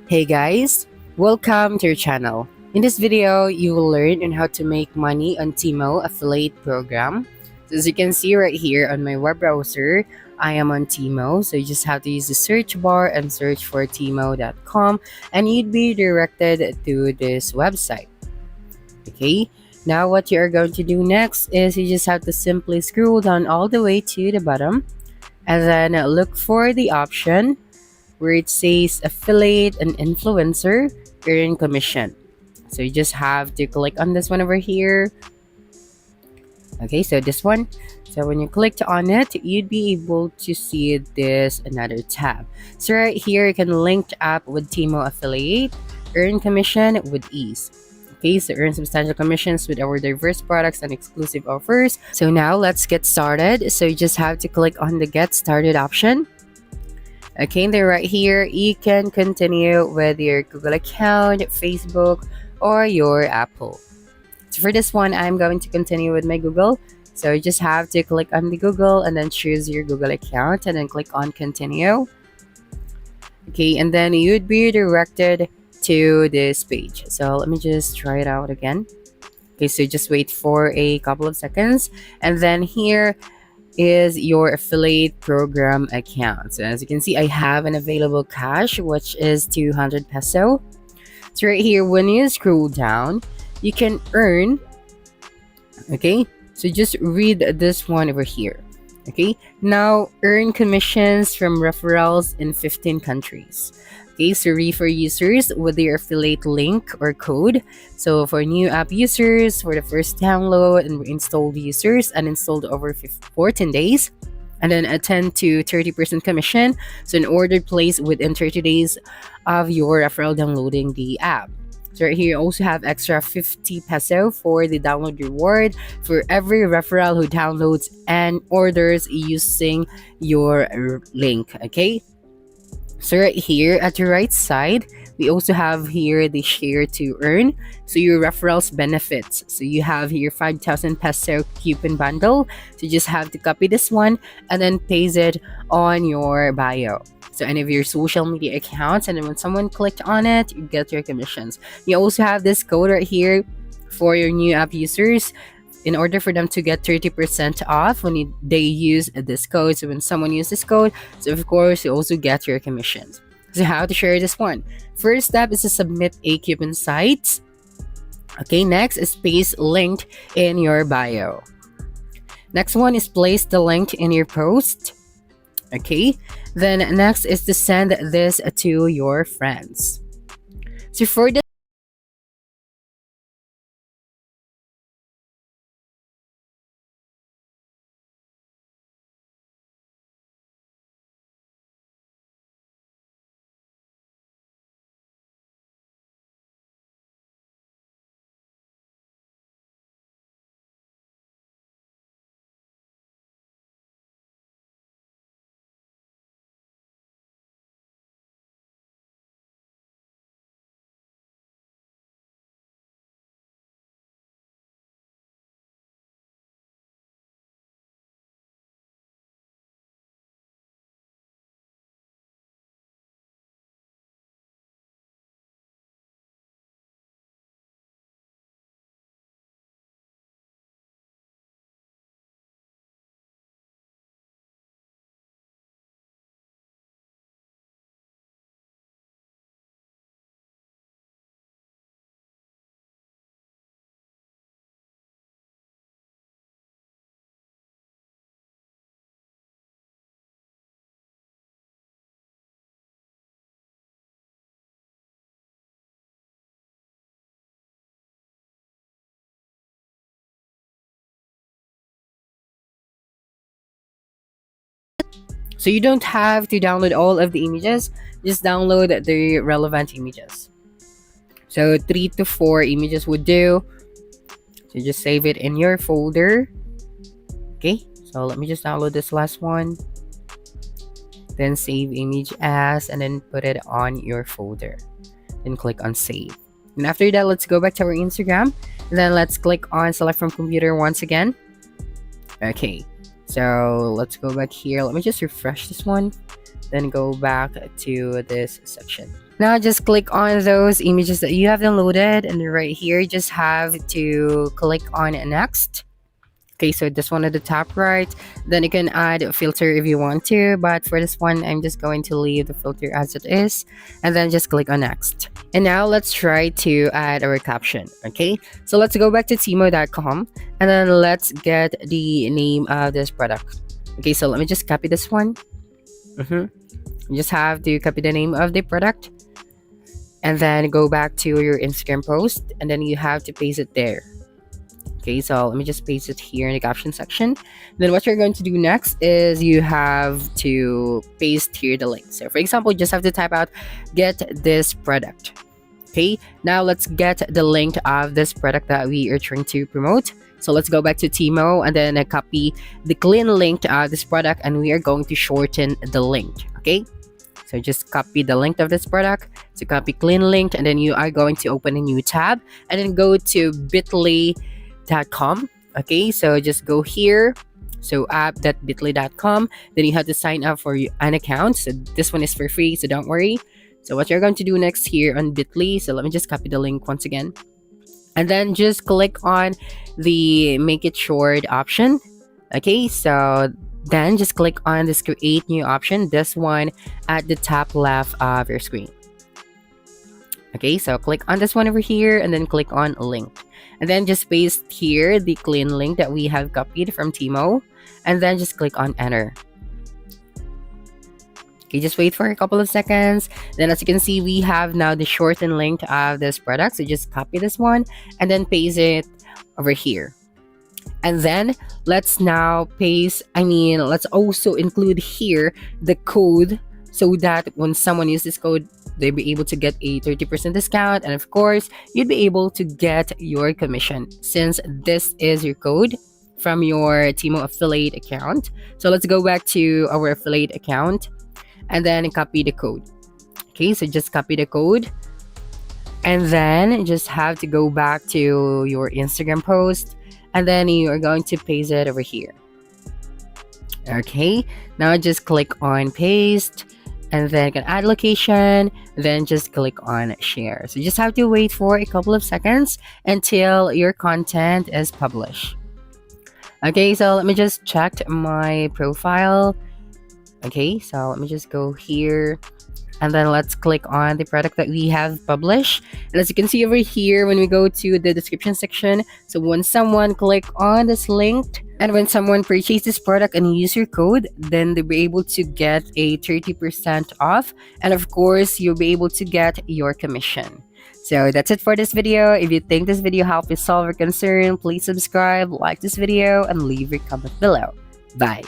Hey guys, welcome to your channel. In this video, you will learn on how to make money on Temu affiliate program. So as you can see right here on my web browser, I am on Temu. So you just have to use the search bar and search for temu.com and you'd be directed to this website. Okay, now what you are going to do next is you just have to simply scroll down all the way to the bottom and then look for the option where it says affiliate and influencer earn commission. So you just have to click on this one over here. Okay, so this one. So when you clicked on it, you'd be able to see this another tab. So right here, you can link up with Temu affiliate, earn commission with ease. Okay, so earn substantial commissions with our diverse products and exclusive offers. So now let's get started. So you just have to click on the get started option. Okay, then right here, you can continue with your Google account, Facebook, or your Apple. So for this one, I'm going to continue with my Google. So you just have to click on the Google and then choose your Google account and then click on continue. Okay, and then you'd be redirected to this page. So let me just try it out again. Okay, so just wait for a couple of seconds. And then here is your affiliate program account. So as you can see, I have an available cash, which is 200 peso. So right here, when you scroll down, you can earn. Okay, so just read this one over here. Okay, now earn commissions from referrals in 15 countries. Okay, so refer users with your affiliate link or code. So for new app users, for the first download and installed users uninstalled over 14 days, and then a 10 to 30% commission. So an order placed within 30 days of your referral downloading the app. So right here, you also have extra 50 peso for the download reward for every referral who downloads and orders using your link. Okay. So right here at the right side, we also have here the share to earn. So your referrals benefits. So you have here 5,000 peso coupon bundle. So you just have to copy this one and then paste it on your bio. So any of your social media accounts, and then when someone clicked on it, you get your commissions. You also have this code right here for your new app users in order for them to get 30% off when they use this code. So when someone uses this code, so of course you also get your commissions. So how to share this one? First step is to submit a coupon site. Okay, next is paste linked in your bio. Next one is place the link in your post. Okay, then next is to send this to your friends. So for the So you don't have to download all of the images, just download the relevant images. So 3 to 4 images would do. So just save it in your folder. Okay, so let me just download this last one. Then save image as, and then put it on your folder. Then click on save. And after that, let's go back to our Instagram. And then let's click on select from computer once again. Okay, so let's go back here. Let me just refresh this one. Then go back to this section. Now just click on those images that you have downloaded, and right here just have to click on next. Okay, so this one at the top right, then you can add a filter if you want to, but for this one, I'm just going to leave the filter as it is, and then just click on next. And now let's try to add our caption. Okay, so let's go back to temu.com, and then let's get the name of this product. Okay, so let me just copy this one. You just have to copy the name of the product, and then go back to your Instagram post, and then you have to paste it there. Okay, so let me just paste it here in the caption section. Then what you're going to do next is you have to paste here the link. So for example, you just have to type out get this product. Okay, now let's get the link of this product that we are trying to promote. So let's go back to Temu and then copy the clean link to this product, and we are going to shorten the link. Okay, so just copy the link of this product. So copy clean link, and then you are going to open a new tab and then go to bit.ly.com. Okay, so just go here. So app.bit.ly.com. Then you have to sign up for an account. So this one is for free, so don't worry. So what you're going to do next here on bit.ly, so let me just copy the link once again. And then just click on the make it short option. Okay, so then just click on this create new option, this one at the top left of your screen. Okay, so click on this one over here and then click on link. And then just paste here the clean link that we have copied from Temu. And then just click on enter. Okay, just wait for a couple of seconds. Then as you can see, we have now the shortened link of this product. So just copy this one and then paste it over here. And then let's now let's also include here the code, so that when someone uses this code, they'll be able to get a 30% discount. And of course, you'd be able to get your commission since this is your code from your Temu affiliate account. So let's go back to our affiliate account and then copy the code. Okay, so just copy the code and then just have to go back to your Instagram post, and then you are going to paste it over here. Okay, now just click on paste, and then you can add location, then just click on share. So you just have to wait for a couple of seconds until your content is published. Okay, so let me just check my profile. Okay, so let me just go here, and then let's click on the product that we have published. And as you can see over here, when we go to the description section, so when someone click on this link and when someone purchase this product and use your code, then they'll be able to get a 30% off, and of course you'll be able to get your commission. So that's it for this video. If you think this video helped you solve your concern, please subscribe, like this video, and leave your comment below. Bye.